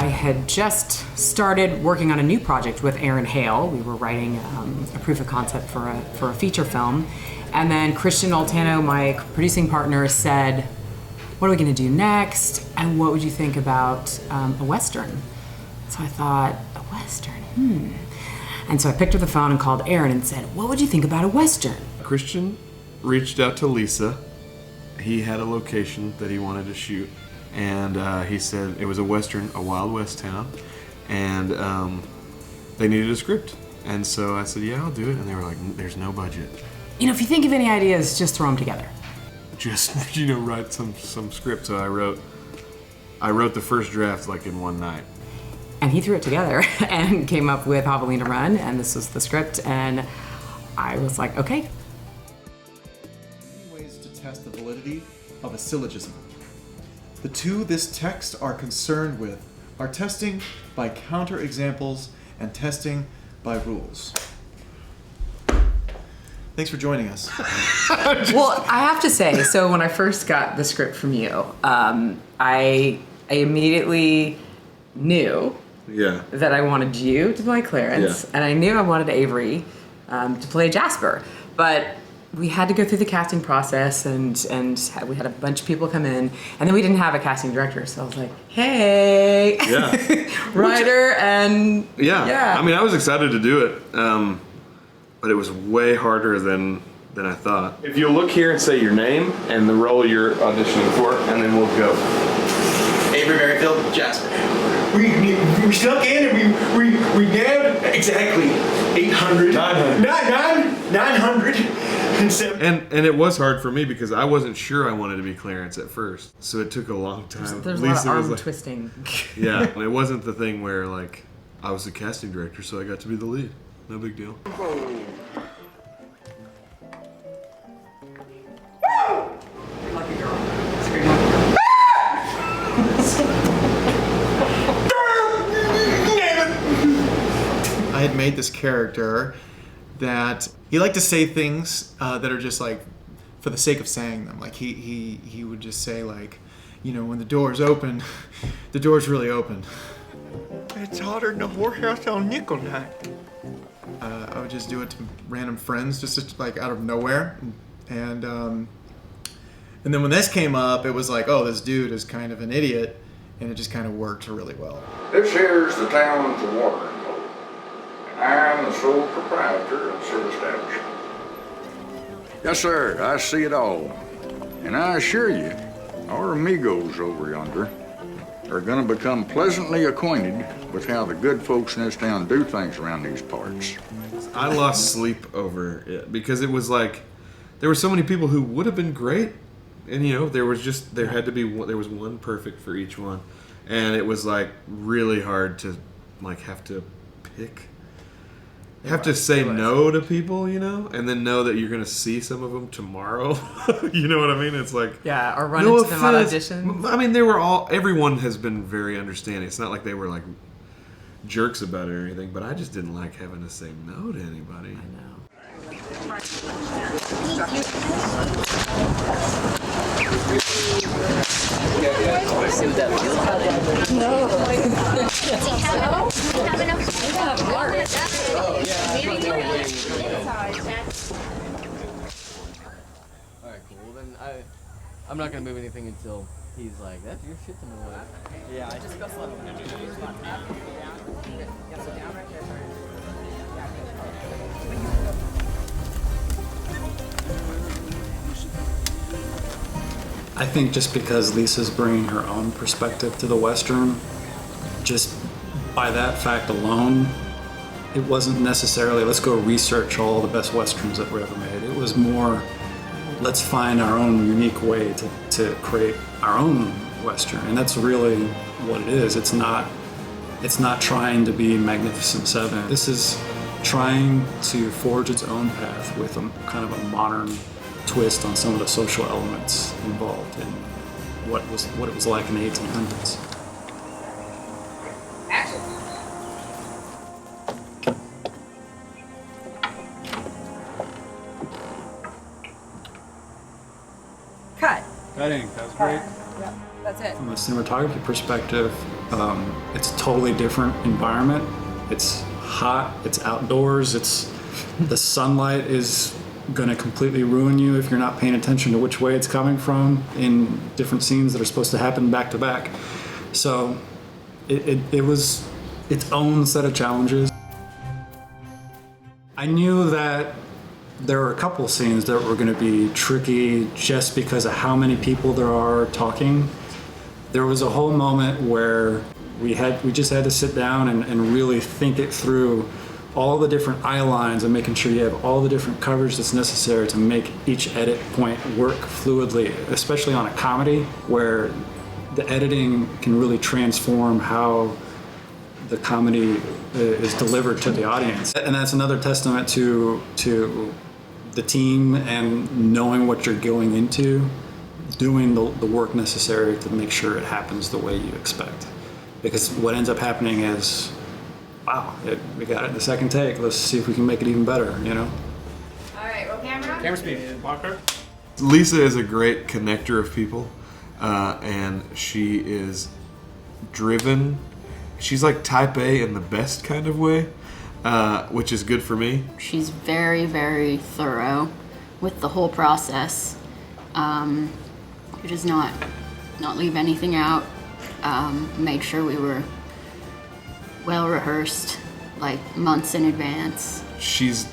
I had just started working on a new project with Hale. We were writing a proof of concept for a feature film. And then Christian Olteanu, my producing partner, said, what are we gonna do next? And what would you think about a Western? So I thought, a Western, And so I picked up the phone and called Aaron and said, what would you think about a Western? Christian reached out to Lisa. He had a location that he wanted to shoot. And he said it was a Western, a Wild West town. And they needed a script. And so I said, yeah, I'll do it. And they were like, there's no budget. You know, if you think of any ideas, just throw them together. Just, write some script. So I wrote the first draft like in one night. And he threw it together and came up with Javelina Run, and this was the script, and I was like, okay. Ways to test the validity of a syllogism. The two this text are concerned with are testing by counterexamples and testing by rules. Thanks for joining us. Well, I have to say, so when I first got the script from you, I immediately knew that I wanted you to play Clarence, and I knew I wanted Avery to play Jasper. But we had to go through the casting process, and we had a bunch of people come in, and then we didn't have a casting director, so I was like, hey, writer, and yeah. I mean, I was excited to do it, but it was way harder than I thought. If you'll look here and say your name and the role you're auditioning for, and then we'll go. Avery, Merrifield, Jasper. We snuck in and we nabbed exactly 800. 900. And it was hard for me because I wasn't sure I wanted to be Clarence at first. So it took a long time. There's a lot of arm twisting. Yeah, and it wasn't the thing where like I was the casting director, so I got to be the lead. No big deal. Lucky girl. I had made this character that he liked to say things that are just like for the sake of saying them. Like he would just say like, when the door's open, the door's really open. It's hotter than a whorehouse on nickel night. I would just do it to random friends, just like out of nowhere, and then when this came up, it was like, oh, this dude is kind of an idiot, and it just kind of worked really well. This here's the town's watering hole, and I'm the sole proprietor of said establishment. Yes, sir, I see it all. And I assure you, our amigos over yonder are gonna become pleasantly acquainted with how the good folks in this town do things around these parts. I lost sleep over it because it was like, there were so many people who would have been great. And there was one perfect for each one, and it was like really hard to like have to say no to people, and then know that you're gonna see some of them tomorrow. You know what I mean? It's like or run into them on audition. I mean, everyone has been very understanding. It's not like they were like jerks about it or anything, but I just didn't like having to say no to anybody. I know. Alright, cool. Then I'm not gonna move anything until he's like, that's your shit to move away. Yeah, I just got slept. I think just because Lisa's bringing her own perspective to the Western, just by that fact alone, it wasn't necessarily, let's go research all the best Westerns that were ever made. It was more, let's find our own unique way to create our own Western. And that's really what it is. It's not trying to be Magnificent Seven. This is trying to forge its own path with a kind of a modern twist on some of the social elements involved in what it was like in the 1800s. Cut. Cutting, that was great. Yep. That's it. From a cinematography perspective, it's a totally different environment. It's hot, it's outdoors, the sunlight is gonna completely ruin you if you're not paying attention to which way it's coming from in different scenes that are supposed to happen back to back. So it was its own set of challenges. I knew that there were a couple scenes that were gonna be tricky just because of how many people there are talking. There was a whole moment where we just had to sit down and really think it through, all the different eye lines and making sure you have all the different coverage that's necessary to make each edit point work fluidly, especially on a comedy where the editing can really transform how the comedy is delivered to the audience. And that's another testament to the team and knowing what you're going into, doing the work necessary to make sure it happens the way you expect. Because what ends up happening is, wow, we got it in the second take. Let's see if we can make it even better, you know? All right, roll camera. Camera speed. Walker. Lisa is a great connector of people, and she is driven. She's like type A in the best kind of way, which is good for me. She's very, very thorough with the whole process. We just not leave anything out. Made sure we were well rehearsed, like months in advance. She's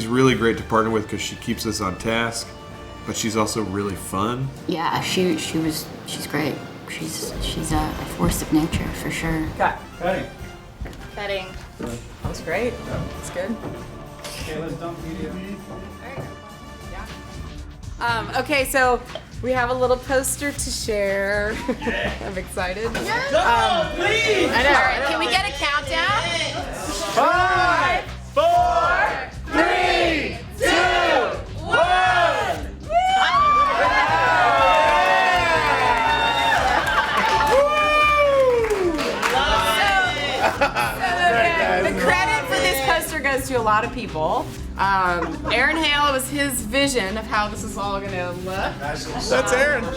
really great to partner with because she keeps us on task, but she's also really fun. Yeah, she's great. She's a force of nature for sure. Cutting. Cutting. That was great. That's good. Okay, let's dump media. Yeah. Okay, so we have a little poster to share. I'm excited. Please! I know. All right, can we get a countdown? 5, 4, 3, 2, 1. The credit for this poster goes to a lot of people. Aaron Hale, it was his vision of how this is all gonna look. That's Aaron. And,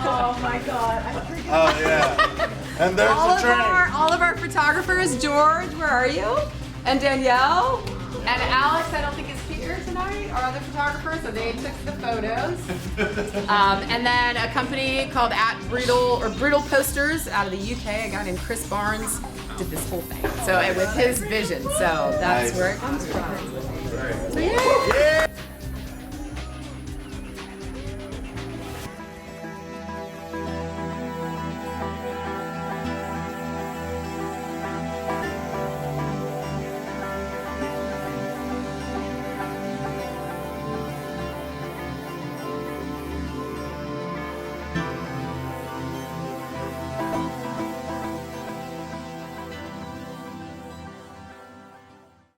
oh my God, I forget. Oh yeah. And there's the train. All of our photographers, George, where are you? And Danielle, and Alex, I don't think is here tonight, our other photographers, so they took the photos. And then a company called Brutal Posters out of the UK, a guy named Chris Barnes did this whole thing. So with his vision, so that's where it comes from. So yeah.